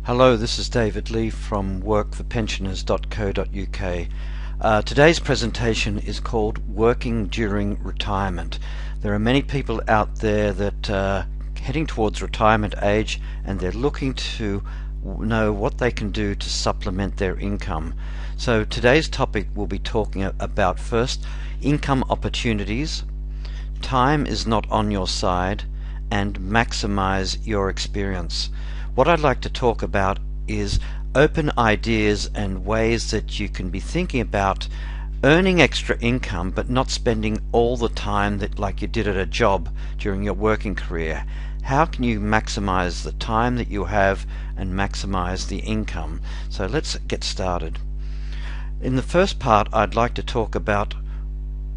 Hello, this is David Lee from workingduringretirement. Today's presentation is called Working During Retirement. There are many people out there that are heading towards retirement age and they're looking to know what they can do to supplement their income. So today's topic will be talking about first income opportunities, time is not on your side, and maximize your experience. What I'd like to talk about is open ideas and ways that you can be thinking about earning extra income but not spending all the time that like you did at a job during your working career. How can you maximize the time that you have and maximize the income? So let's get started. In the first part, I'd like to talk about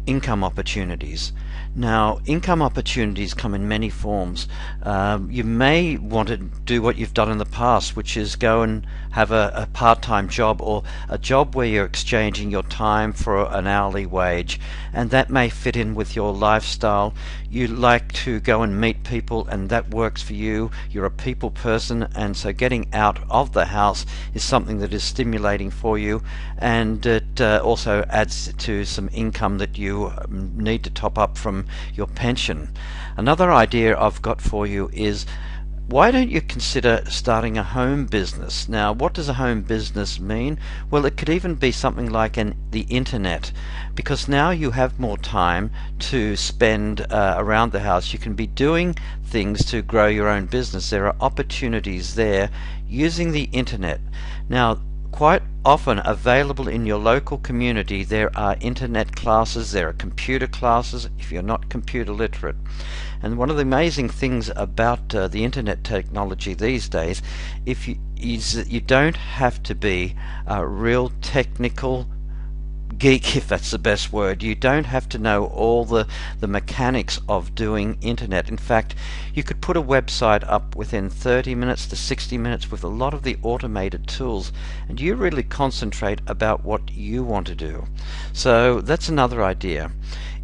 income opportunities. Now, income opportunities come in many forms. You may want to do what you've done in the past, which is go and have a part-time job or a job where you're exchanging your time for an hourly wage, and that may fit in with your lifestyle. You like to go and meet people and that works for you. You're a people person, and so getting out of the house is something that is stimulating for you, and it also adds to some income that you need to top up from your pension. Another idea I've got for you is, why don't you consider starting a home business? Now, what does a home business mean? Well, it could even be something like the internet, because now you have more time to spend around the house. You can be doing things to grow your own business. There are opportunities there using the internet. Now, quite often available in your local community, there are internet classes, there are computer classes if you're not computer literate. And one of the amazing things about the internet technology these days is that you don't have to be a real technical geek, if that's the best word. You don't have to know all the mechanics of doing internet. In fact, you could put a website up within 30 minutes to 60 minutes with a lot of the automated tools, and you really concentrate about what you want to do. So that's another idea.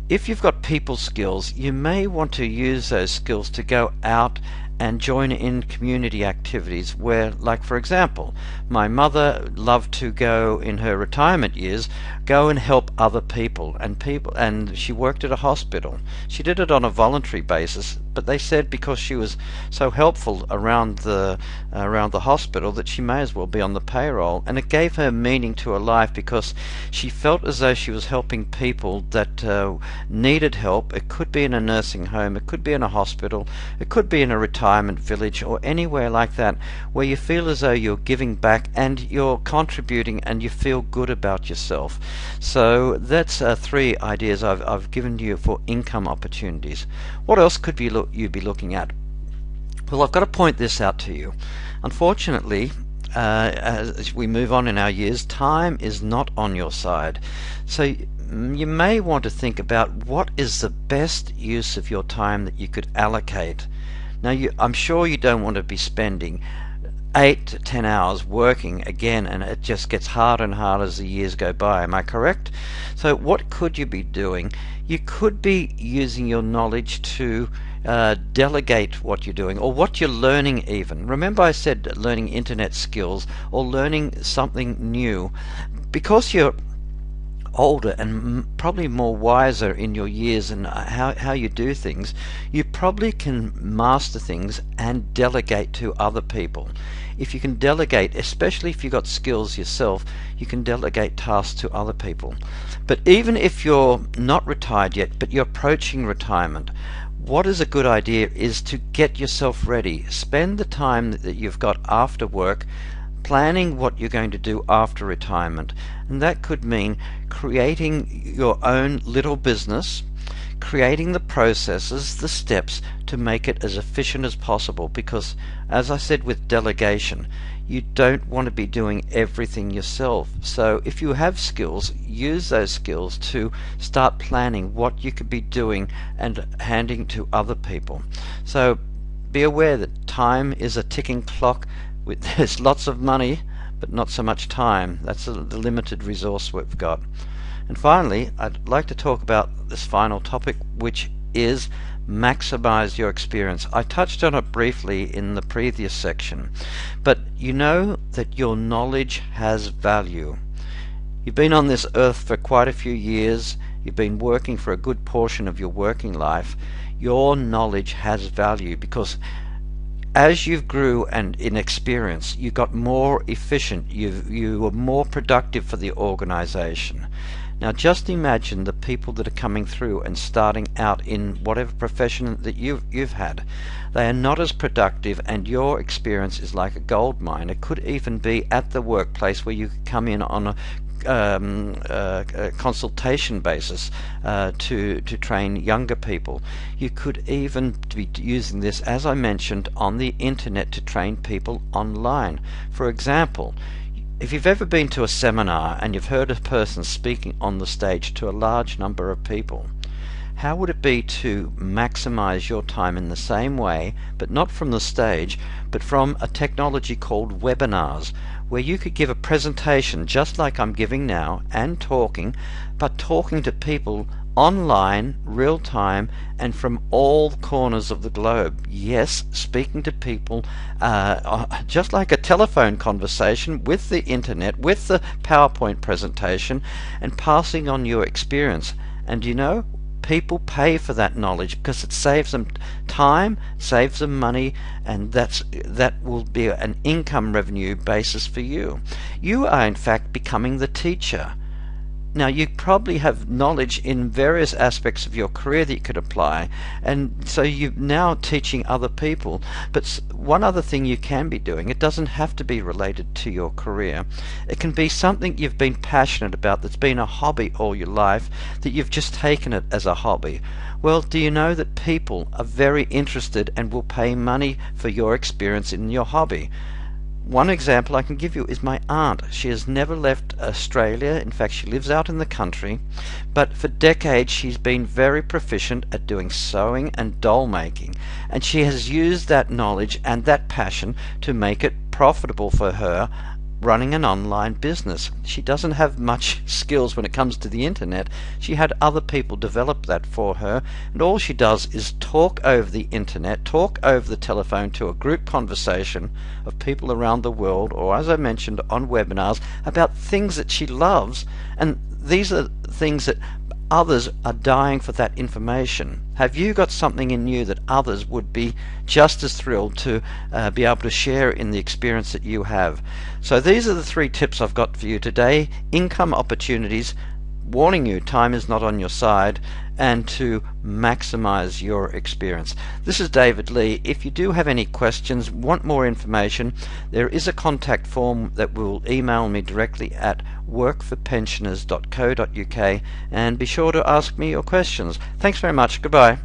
If you've got people skills, you may want to use those skills to go out and join in community activities where, like for example, my mother loved to go in her retirement years, go and help other people, and she worked at a hospital. She did it on a voluntary basis, but they said because she was so helpful around the hospital that she may as well be on the payroll, and it gave her meaning to her life because she felt as though she was helping people that needed help. It could be in a nursing home, it could be in a hospital, it could be in a retirement village or anywhere like that where you feel as though you're giving back and you're contributing and you feel good about yourself. So that's three ideas I've given you for income opportunities. What else could you be looking at? Well, I've got to point this out to you. Unfortunately, as we move on in our years, time is not on your side. So you may want to think about what is the best use of your time that you could allocate. Now, I'm sure you don't want to be spending 8 to 10 hours working again, and it just gets harder and harder as the years go by. Am I correct? So what could you be doing? You could be using your knowledge to delegate what you're doing or what you're learning even. Remember I said learning internet skills or learning something new. Because you're older and probably more wiser in your years and how you do things, you probably can master things and delegate to other people. If you can delegate, especially if you've got skills yourself, you can delegate tasks to other people. But even if you're not retired yet, but you're approaching retirement, what is a good idea is to get yourself ready. Spend the time that you've got after work planning what you're going to do after retirement, and that could mean creating your own little business, creating the processes, the steps to make it as efficient as possible, because as I said with delegation, you don't want to be doing everything yourself. So if you have skills, use those skills to start planning what you could be doing and handing to other people. So be aware that time is a ticking clock. There's lots of money but not so much time. That's the limited resource we've got. And finally, I'd like to talk about this final topic, which is maximize your experience. I touched on it briefly in the previous section, but you know that your knowledge has value. You've been on this earth for quite a few years. You've been working for a good portion of your working life. Your knowledge has value because as you grew and in experience, you got more efficient, you were more productive for the organization. Now just imagine the people that are coming through and starting out in whatever profession that you've had. They are not as productive, and your experience is like a gold mine. It could even be at the workplace where you could come in on a consultation basis to train younger people. You could even be using this, as I mentioned, on the internet to train people online. For example, if you've ever been to a seminar and you've heard a person speaking on the stage to a large number of people, how would it be to maximize your time in the same way, but not from the stage, but from a technology called webinars, where you could give a presentation just like I'm giving now and talking, but talking to people online, real time, and from all corners of the globe. Yes, speaking to people just like a telephone conversation with the internet, with the PowerPoint presentation, and passing on your experience. And you know, people pay for that knowledge because it saves them time, saves them money, and that will be an income revenue basis for you. You are in fact becoming the teacher. Now you probably have knowledge in various aspects of your career that you could apply, and so you're now teaching other people. But one other thing you can be doing, it doesn't have to be related to your career. It can be something you've been passionate about, that's been a hobby all your life, that you've just taken it as a hobby. Well, do you know that people are very interested and will pay money for your experience in your hobby? One example I can give you is my aunt. She has never left Australia. In fact, she lives out in the country, but for decades she's been very proficient at doing sewing and doll making, and she has used that knowledge and that passion to make it profitable for her running an online business. She doesn't have much skills when it comes to the internet. She had other people develop that for her, and all she does is talk over the internet, talk over the telephone to a group conversation of people around the world, or as I mentioned, on webinars about things that she loves. And these are things that others are dying for that information. Have you got something in you that others would be just as thrilled to be able to share in the experience that you have? So these are the 3 tips I've got for you today. Income opportunities, warning you time is not on your side, and to maximize your experience. This is David Lee. If you do have any questions, want more information, there is a contact form that will email me directly at workforpensioners.co.uk, and be sure to ask me your questions. Thanks very much. Goodbye.